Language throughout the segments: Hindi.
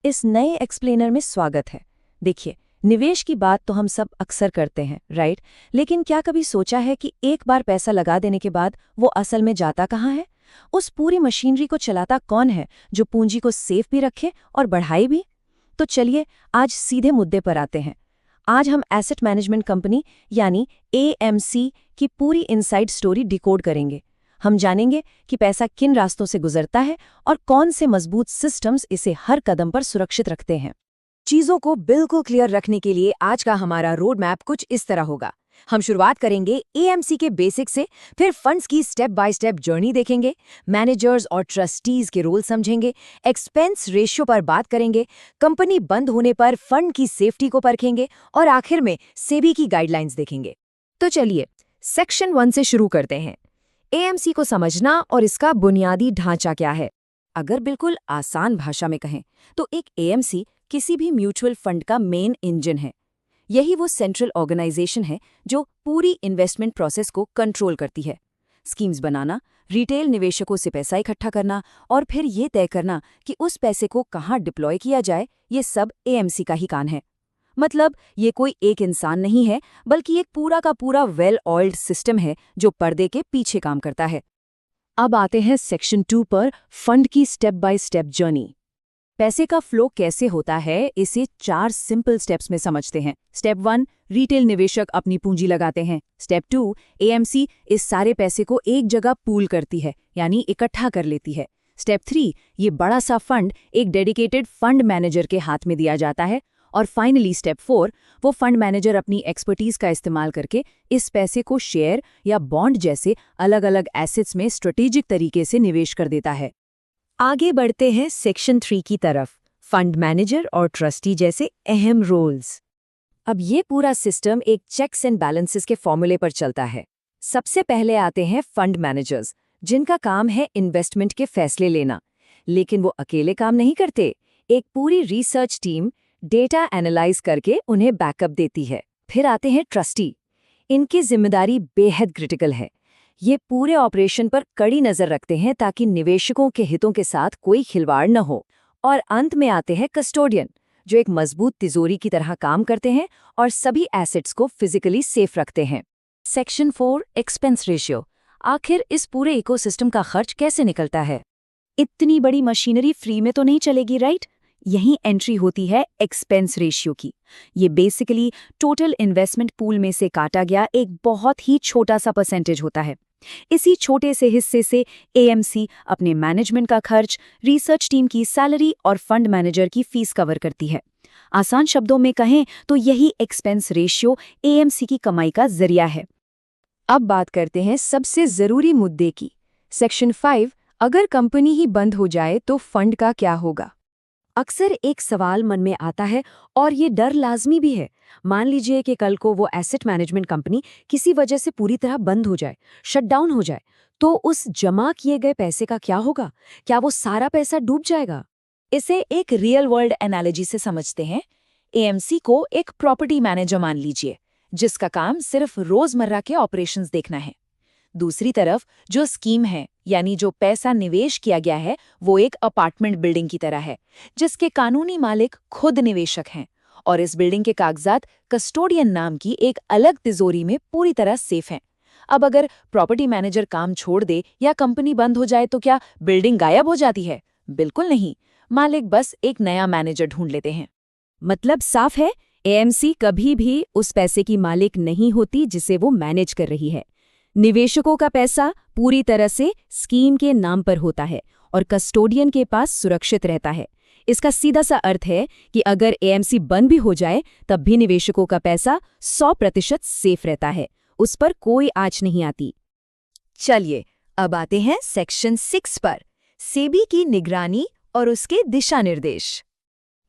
इस नए एक्सप्लेनर में स्वागत है। देखिए, निवेश की बात तो हम सब अक्सर करते हैं, राइट? लेकिन क्या कभी सोचा है कि एक बार पैसा लगा देने के बाद वो असल में जाता कहाँ है? उस पूरी मशीनरी को चलाता कौन है जो पूंजी को सेफ भी रखे और बढ़ाए भी? तो चलिए आज सीधे मुद्दे पर आते हैं। आज हम एसेट मैनेजमेंट कंपनी यानी एएमसी की पूरी इनसाइड स्टोरी डिकोड करेंगे। हम जानेंगे कि पैसा किन रास्तों से गुजरता है और कौन से मजबूत सिस्टम्स इसे हर कदम पर सुरक्षित रखते हैं। चीजों को बिल्कुल क्लियर रखने के लिए आज का हमारा रोड मैप कुछ इस तरह होगा। हम शुरुआत करेंगे एएमसी के बेसिक से, फिर फंड्स की स्टेप बाय स्टेप जर्नी देखेंगे, मैनेजर्स और ट्रस्टीज के रोल समझेंगे, एक्सपेंस रेशियो पर बात करेंगे, कंपनी बंद होने पर फंड की सेफ्टी को परखेंगे और आखिर में सेबी की गाइडलाइंस देखेंगे। तो चलिए सेक्शन 1 से शुरू करते हैं। एएमसी को समझना और इसका बुनियादी ढांचा क्या है। अगर बिल्कुल आसान भाषा में कहें तो एक एएमसी किसी भी म्यूचुअल फंड का मेन इंजन है। यही वो सेंट्रल ऑर्गेनाइजेशन है जो पूरी इन्वेस्टमेंट प्रोसेस को कंट्रोल करती है। स्कीम्स बनाना, रिटेल निवेशकों से पैसा इकट्ठा करना और फिर ये तय करना कि उस पैसे को कहाँ डिप्लॉय किया जाए, ये सब एएमसी का ही काम है। मतलब ये कोई एक इंसान नहीं है, बल्कि एक पूरा का पूरा वेल ऑयल्ड सिस्टम है जो पर्दे के पीछे काम करता है। अब आते हैं सेक्शन 2 पर, फंड की स्टेप बाय स्टेप जर्नी। पैसे का फ्लो कैसे होता है, इसे 4 सिंपल स्टेप्स में समझते हैं। स्टेप 1, रिटेल निवेशक अपनी पूंजी लगाते हैं। स्टेप 2, एएमसी इस सारे पैसे को एक जगह पूल करती है, यानी इकट्ठा कर लेती है। स्टेप 3, ये बड़ा सा फंड एक डेडिकेटेड फंड मैनेजर के हाथ में दिया जाता है। और फाइनली स्टेप 4, वो फंड मैनेजर अपनी एक्सपर्टीज का इस्तेमाल करके इस पैसे को शेयर या बॉन्ड जैसे अलग अलग एसेट्स में स्ट्रेटेजिक तरीके से निवेश कर देता है। आगे बढ़ते हैं सेक्शन 3 की तरफ, फंड मैनेजर और ट्रस्टी जैसे अहम रोल्स। अब ये पूरा सिस्टम एक चेक्स एंड बैलेंसेस के फॉर्मूले पर चलता है। सबसे पहले आते हैं फंड मैनेजर्स, जिनका काम है इन्वेस्टमेंट के फैसले लेना। लेकिन वो अकेले काम नहीं करते, एक पूरी रिसर्च टीम डेटा एनालाइज करके उन्हें बैकअप देती है। फिर आते हैं ट्रस्टी, इनकी जिम्मेदारी बेहद क्रिटिकल है। ये पूरे ऑपरेशन पर कड़ी नजर रखते हैं ताकि निवेशकों के हितों के साथ कोई खिलवाड़ न हो। और अंत में आते हैं कस्टोडियन, जो एक मजबूत तिजोरी की तरह काम करते हैं और सभी एसेट्स को फिजिकली सेफ रखते हैं। Section 4, expense ratio. आखिर इस पूरे इकोसिस्टम का खर्च कैसे निकलता है? इतनी बड़ी मशीनरी फ्री में तो नहीं चलेगी, राइट? यहीं एंट्री होती है एक्सपेंस रेशियो की। ये बेसिकली टोटल इन्वेस्टमेंट पूल में से काटा गया एक बहुत ही छोटा सा परसेंटेज होता है। इसी छोटे से हिस्से से एएमसी अपने मैनेजमेंट का खर्च, रिसर्च टीम की सैलरी और फंड मैनेजर की फीस कवर करती है। आसान शब्दों में कहें तो यही एक्सपेंस रेशियो एएमसी की कमाई का जरिया है। अब बात करते हैं सबसे जरूरी मुद्दे की। सेक्शन 5, अगर कंपनी ही बंद हो जाए तो फंड का क्या होगा? अक्सर एक सवाल मन में आता है और ये डर लाजमी भी है। मान लीजिए कि कल को वो एसेट मैनेजमेंट कंपनी किसी वजह से पूरी तरह बंद हो जाए, शटडाउन हो जाए, तो उस जमा किए गए पैसे का क्या होगा? क्या वो सारा पैसा डूब जाएगा? इसे एक रियल वर्ल्ड एनालॉजी से समझते हैं। एएमसी को एक प्रॉपर्टी मैनेजर मान लीजिए, जिसका काम सिर्फ रोजमर्रा के ऑपरेशंस देखना है। दूसरी तरफ जो स्कीम है, यानी जो पैसा निवेश किया गया है, वो एक अपार्टमेंट बिल्डिंग की तरह है, जिसके कानूनी मालिक खुद निवेशक हैं और इस बिल्डिंग के कागजात कस्टोडियन नाम की एक अलग तिजोरी में पूरी तरह सेफ हैं। अब अगर प्रॉपर्टी मैनेजर काम छोड़ दे या कंपनी बंद हो जाए तो क्या बिल्डिंग गायब हो जाती है? बिल्कुल नहीं, मालिक बस एक नया मैनेजर ढूंढ लेते हैं। मतलब साफ है, एएमसी कभी भी उस पैसे की मालिक नहीं होती जिसे वो मैनेज कर रही है। निवेशकों का पैसा पूरी तरह से स्कीम के नाम पर होता है और कस्टोडियन के पास सुरक्षित रहता है। इसका सीधा सा अर्थ है कि अगर एएमसी बंद भी हो जाए तब भी निवेशकों का पैसा 100% सेफ रहता है, उस पर कोई आंच नहीं आती। चलिए अब आते हैं सेक्शन 6 पर, सेबी की निगरानी और उसके दिशा निर्देश।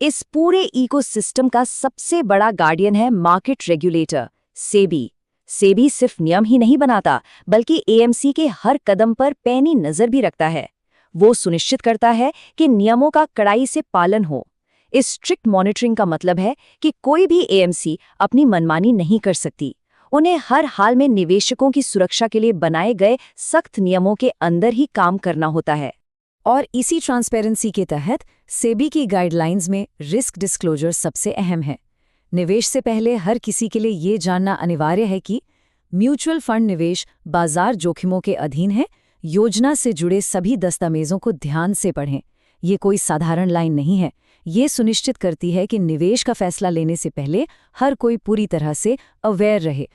इस पूरे इकोसिस्टम का सबसे बड़ा गार्डियन है मार्केट रेगुलेटर सेबी। सेबी सिर्फ नियम ही नहीं बनाता, बल्कि एएमसी के हर कदम पर पैनी नजर भी रखता है। वो सुनिश्चित करता है कि नियमों का कड़ाई से पालन हो। इस स्ट्रिक्ट मॉनिटरिंग का मतलब है कि कोई भी एएमसी अपनी मनमानी नहीं कर सकती। उन्हें हर हाल में निवेशकों की सुरक्षा के लिए बनाए गए सख्त नियमों के अंदर ही काम करना होता है। और इसी ट्रांसपेरेंसी के तहत सेबी की गाइडलाइंस में रिस्क डिस्क्लोजर सबसे अहम है। निवेश से पहले हर किसी के लिए ये जानना अनिवार्य है कि म्यूचुअल फंड निवेश बाजार जोखिमों के अधीन है। योजना से जुड़े सभी दस्तावेजों को ध्यान से पढ़ें। ये कोई साधारण लाइन नहीं है। ये सुनिश्चित करती है कि निवेश का फैसला लेने से पहले हर कोई पूरी तरह से अवेयर रहे।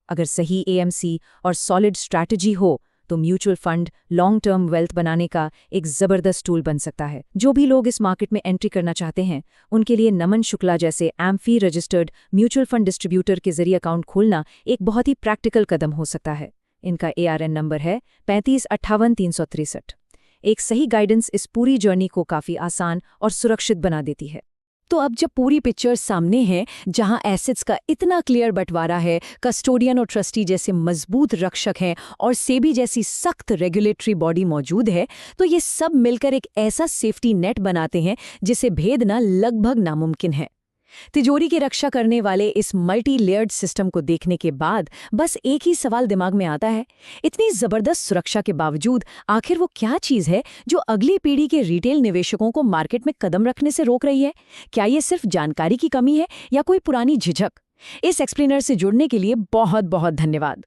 अगर सही एएमसी और सॉलिड स्ट्रैटेजी हो तो mutual fund long term wealth बनाने का एक जबरदस्त टूल बन सकता है। जो भी लोग इस मार्केट में एंट्री करना चाहते हैं, उनके लिए नमन शुक्ला जैसे amphi registered mutual fund distributor के जरिए अकाउंट खोलना एक बहुत ही प्रैक्टिकल कदम हो सकता है। इनका ARN नंबर है 3558-363। एक सही गाइडेंस इस पूरी जर्नी को काफ़ी आसान और सुरक्षित बना देती है। तो अब जब पूरी पिक्चर सामने है, जहां एसेट्स का इतना क्लियर बंटवारा है, कस्टोडियन और ट्रस्टी जैसे मजबूत रक्षक हैं और सेबी जैसी सख्त रेगुलेटरी बॉडी मौजूद है, तो ये सब मिलकर एक ऐसा सेफ्टी नेट बनाते हैं जिसे भेदना लगभग नामुमकिन है। तिजोरी की रक्षा करने वाले इस मल्टी लेयर्ड सिस्टम को देखने के बाद बस एक ही सवाल दिमाग में आता है, इतनी जबरदस्त सुरक्षा के बावजूद आखिर वो क्या चीज़ है जो अगली पीढ़ी के रिटेल निवेशकों को मार्केट में कदम रखने से रोक रही है? क्या ये सिर्फ जानकारी की कमी है या कोई पुरानी झिझक? इस एक्सप्लेनर से जुड़ने के लिए बहुत बहुत धन्यवाद।